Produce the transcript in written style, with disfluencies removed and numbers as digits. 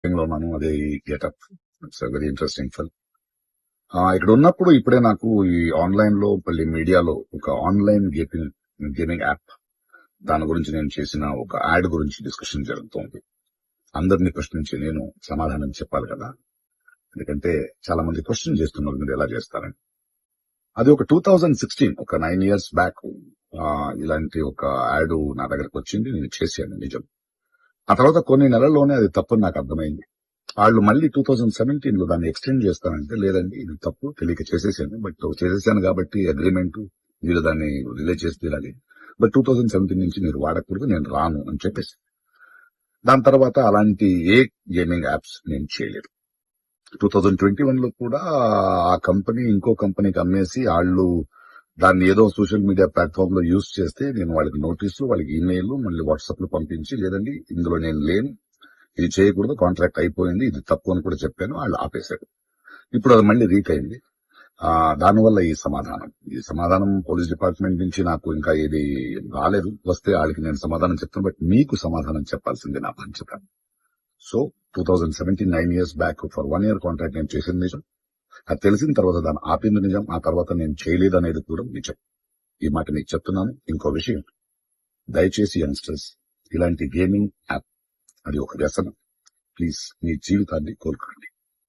లో ఉన్నాను. అదే getup. It's very interesting film. ఇక్కడ ఉన్నప్పుడు ఇప్పుడే నాకు ఈ ఆన్లైన్ లో మళ్ళీ మీడియాలో ఒక ఆన్లైన్ గేమింగ్ యాప్ దాని గురించి నేను చేసిన ఒక యాడ్ గురించి డిస్కషన్ జరుగుతోంది. అందరినీ ప్రశ్నించి నేను సమాధానం చెప్పాలి కదా, ఎందుకంటే చాలా మంది క్వశ్చన్ చేస్తున్నారు మీరు ఎలా చేస్తారని. అది ఒక 2016 ఒక 9 years బ్యాక్ ఇలాంటి ఒక యాడ్ నా దగ్గరకు వచ్చింది. నేను చేశాను, నిజం. ఆ తర్వాత కొన్ని నెలల్లోనే అది తప్పని నాకు అర్థమైంది. వాళ్ళు మళ్ళీ 2017 లో దాన్ని ఎక్స్టెండ్ చేస్తానంటే, లేదండి ఇది తప్పు, తెలియక చేసేసాను, బట్ చేసేసాను కాబట్టి అగ్రిమెంట్, మీరు దాన్ని రిలీజ్ చేసి తీరాలి, బట్ 2017 నుంచి మీరు వాడకూడదు, నేను రాను అని చెప్పేసి. దాని తర్వాత అలాంటి ఏ గేమింగ్ యాప్స్ నేను చేయలేదు. 2021 లో కూడా ఆ కంపెనీ ఇంకో కంపెనీకి అమ్మేసి వాళ్ళు దాన్ని ఏదో సోషల్ మీడియా ప్లాట్ఫామ్ లో యూజ్ చేస్తే నేను వాళ్ళకి నోటీసులు, వాళ్ళకి ఈమెయిల్, మళ్ళీ వాట్సాప్ లో పంపించి, లేదండి ఇందులో నేను లేను, ఇది చేయకూడదు, కాంట్రాక్ట్ అయిపోయింది, ఇది తప్పు అని కూడా చెప్పాను. వాళ్ళు ఆపేశారు. ఇప్పుడు అది మళ్ళీ రీక్ అయింది. దానివల్ల ఈ సమాధానం పోలీస్ డిపార్ట్మెంట్ నుంచి నాకు ఇంకా ఏది రాలేదు. వస్తే వాళ్ళకి నేను సమాధానం చెప్తాను, బట్ మీకు సమాధానం చెప్పాల్సింది నా బాధ్యత. So 2017 9 years back for 1 year contract నేను చేసింది నిజం. అది తెలిసిన తర్వాత దాన్ని ఆపింది నిజం. ఆ తర్వాత నేను చేయలేదు అనేది కూడా నిజం. ఈ మాట మీకు చెప్తున్నాను. ఇంకో విషయం, దయచేసి యంగ్స్టర్స్, ఇలాంటి గేమింగ్ యాప్ అది ఒక వ్యసనం. ప్లీజ్ మీ జీవితాన్ని కోల్పోండి.